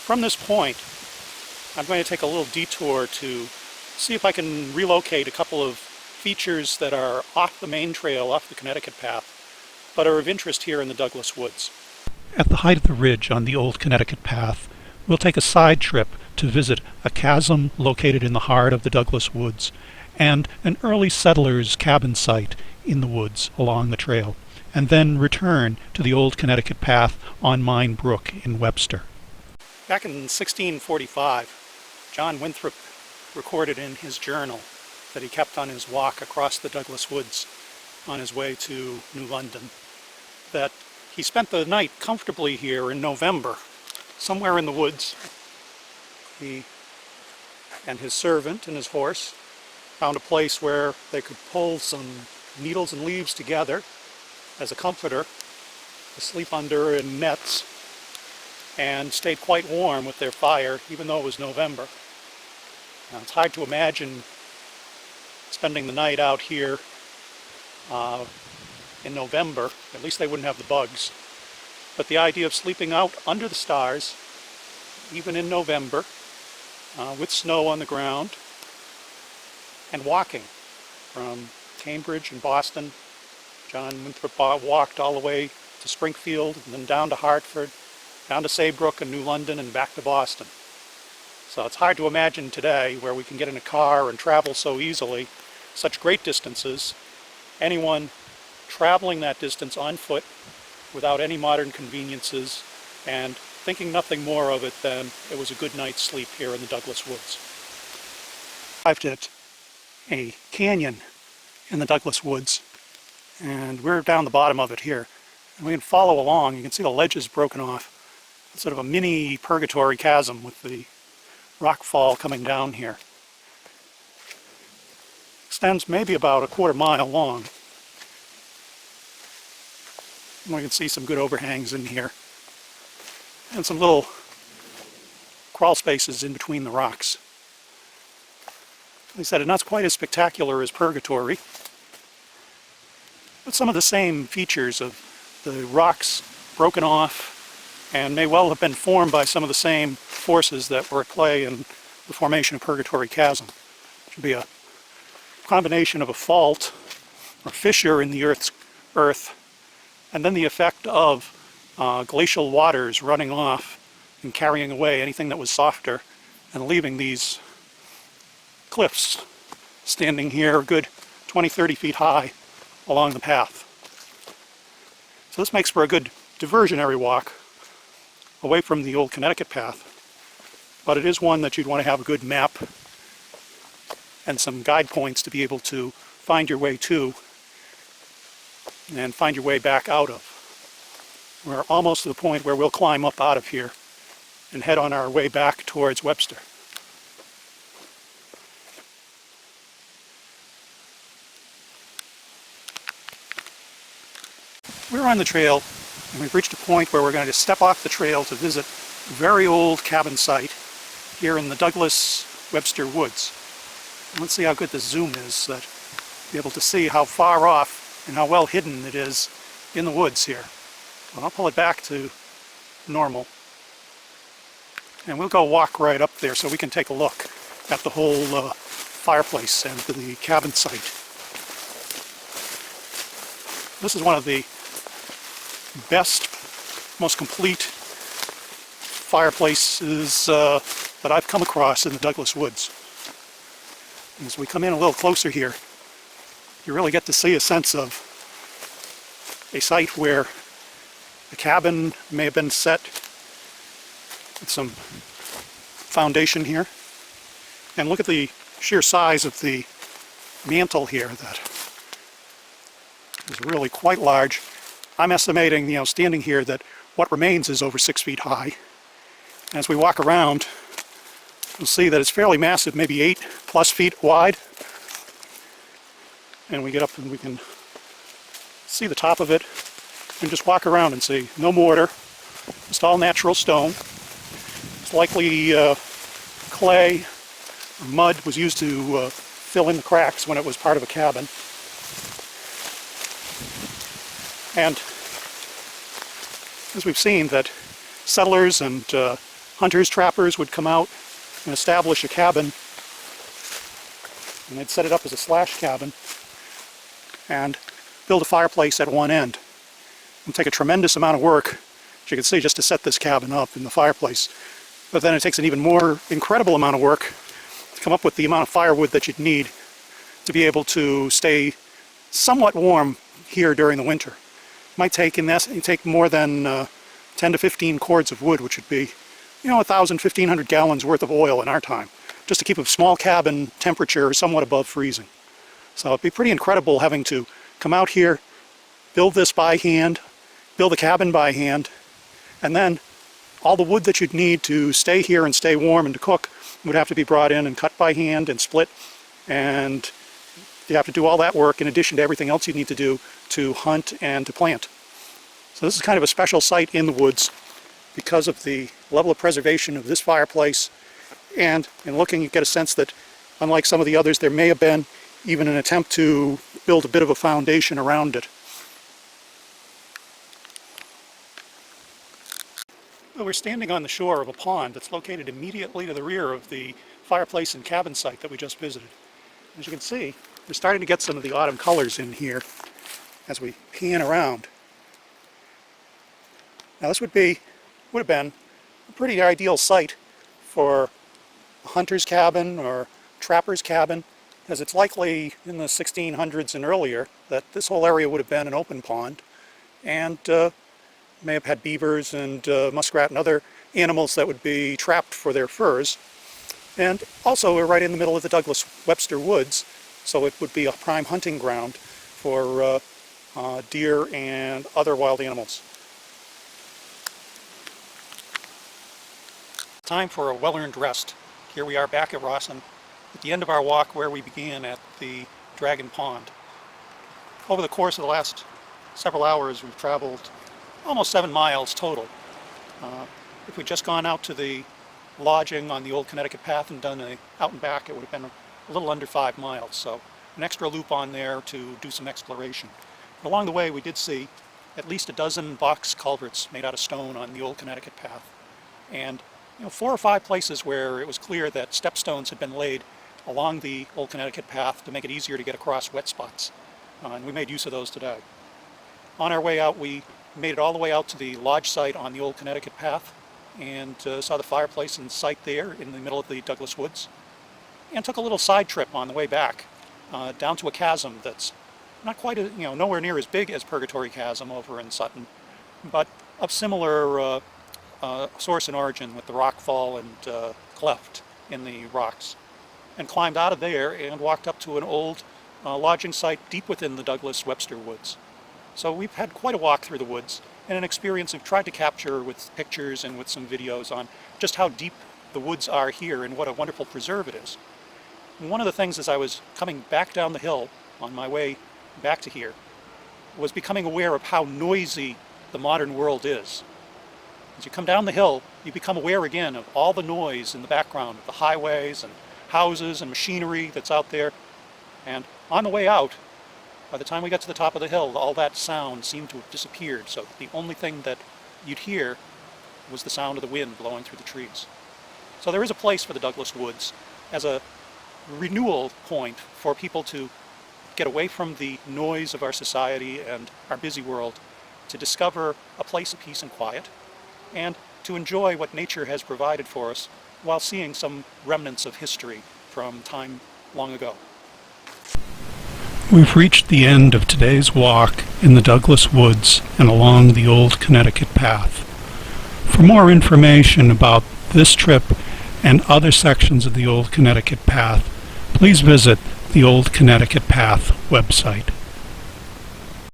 from this point, I'm going to take a little detour to see if I can relocate a couple of features that are off the main trail, off the Connecticut Path, but are of interest here in the Douglas Woods. At the height of the ridge on the Old Connecticut Path, we'll take a side trip to visit a chasm located in the heart of the Douglas Woods and an early settler's cabin site in the woods along the trail, and then return to the Old Connecticut Path on Mine Brook in Webster. Back in 1645, John Winthrop recorded in his journal that he kept on his walk across the Douglas Woods on his way to New London, that he spent the night comfortably here in November, somewhere in the woods. He and his servant and his horse found a place where they could pull some needles and leaves together as a comforter to sleep under in nets, and stayed quite warm with their fire even though it was November. Now, it's hard to imagine spending the night out here in November. At least they wouldn't have the bugs. But the idea of sleeping out under the stars, even in November, with snow on the ground, and walking from Cambridge and Boston. John Winthrop walked all the way to Springfield, and then down to Hartford, down to Saybrook and New London, and back to Boston. So it's hard to imagine today, where we can get in a car and travel so easily, such great distances, anyone traveling that distance on foot without any modern conveniences and thinking nothing more of it than it was a good night's sleep here in the Douglas Woods. Arrived at a canyon in the Douglas Woods, and we're down the bottom of it here. And we can follow along. You can see the ledges broken off. It's sort of a mini purgatory chasm with the rock fall coming down here. Extends maybe about a quarter-mile long. And we can see some good overhangs in here, and some little crawl spaces in between the rocks. Like I said, it's not quite as spectacular as Purgatory, but some of the same features of the rocks broken off, and may well have been formed by some of the same forces that were at play in the formation of Purgatory Chasm. It should be a combination of a fault or fissure in the earth, and then the effect of glacial waters running off and carrying away anything that was softer, and leaving these cliffs standing here a good 20-30 feet high along the path. So this makes for a good diversionary walk away from the Old Connecticut Path, but it is one that you'd want to have a good map and some guide points to be able to find your way to and find your way back out of. We're almost to the point where we'll climb up out of here and head on our way back towards Webster. We're on the trail, and we've reached a point where we're going to step off the trail to visit a very old cabin site here in the Douglas Webster Woods. And let's see how good this zoom is, that you'll be able to see how far off and how well hidden it is in the woods here. Well, I'll pull it back to normal, and we'll go walk right up there so we can take a look at the whole fireplace and the cabin site. This is one of the best, most complete fireplaces that I've come across in the Douglas Woods. And as we come in a little closer here, you really get to see a sense of a site where the cabin may have been set with some foundation here. And look at the sheer size of the mantle here, that is really quite large. I'm estimating, standing here, that what remains is over 6 feet high. As we walk around, you'll see that it's fairly massive, maybe 8+ feet wide. And we get up and we can see the top of it. We can just walk around and see. No mortar, just all natural stone. It's likely clay or mud was used to fill in the cracks when it was part of a cabin. And as we've seen, that settlers and hunters, trappers would come out and establish a cabin, and they'd set it up as a slash cabin and build a fireplace at one end. It would take a tremendous amount of work, as you can see, just to set this cabin up in the fireplace. But then it takes an even more incredible amount of work to come up with the amount of firewood that you'd need to be able to stay somewhat warm here during the winter. It might take, more than 10 to 15 cords of wood, which would be, 1,000, 1,500 gallons worth of oil in our time, just to keep a small cabin temperature somewhat above freezing. So it'd be pretty incredible having to come out here, build this by hand, build a cabin by hand, and then all the wood that you'd need to stay here and stay warm and to cook would have to be brought in and cut by hand and split, and you have to do all that work in addition to everything else you need to do to hunt and to plant. So this is kind of a special site in the woods because of the level of preservation of this fireplace, and in looking you get a sense that unlike some of the others there may have been even an attempt to build a bit of a foundation around it. Well, we're standing on the shore of a pond that's located immediately to the rear of the fireplace and cabin site that we just visited. As you can see, we're starting to get some of the autumn colors in here as we pan around. Now this would have been a pretty ideal site for a hunter's cabin or trapper's cabin, as it's likely in the 1600s and earlier that this whole area would have been an open pond, and may have had beavers and muskrat and other animals that would be trapped for their furs. And also we're right in the middle of the Douglas Webster woods, so it would be a prime hunting ground for deer and other wild animals. Time for a well-earned rest. Here we are back at Rawson, at the end of our walk where we began at the Dragon Pond. Over the course of the last several hours we've traveled almost 7 miles total. If we'd just gone out to the lodging on the Old Connecticut Path and done out and back, it would have been a little under 5 miles, so an extra loop on there to do some exploration. But along the way we did see at least a dozen box culverts made out of stone on the Old Connecticut Path, and 4 or 5 places where it was clear that stepstones had been laid along the Old Connecticut Path to make it easier to get across wet spots, and we made use of those today. On our way out we made it all the way out to the lodge site on the Old Connecticut Path and saw the fireplace and site there in the middle of the Douglas woods, and took a little side trip on the way back down to a chasm that's not quite nowhere near as big as Purgatory Chasm over in Sutton, but of similar source and origin, with the rockfall and cleft in the rocks, and climbed out of there and walked up to an old lodging site deep within the Douglas Webster woods. So we've had quite a walk through the woods and an experience we've tried to capture with pictures and with some videos on just how deep the woods are here and what a wonderful preserve it is. And one of the things as I was coming back down the hill on my way back to here was becoming aware of how noisy the modern world is. As you come down the hill, you become aware again of all the noise in the background of the highways and houses and machinery that's out there. And on the way out, by the time we got to the top of the hill, all that sound seemed to have disappeared, so the only thing that you'd hear was the sound of the wind blowing through the trees. So there is a place for the Douglas woods as a renewal point for people to get away from the noise of our society and our busy world, to discover a place of peace and quiet, and to enjoy what nature has provided for us while seeing some remnants of history from time long ago. We've reached the end of today's walk in the Douglas woods and along the Old Connecticut Path. For more information about this trip and other sections of the Old Connecticut Path, please visit the Old Connecticut Path website.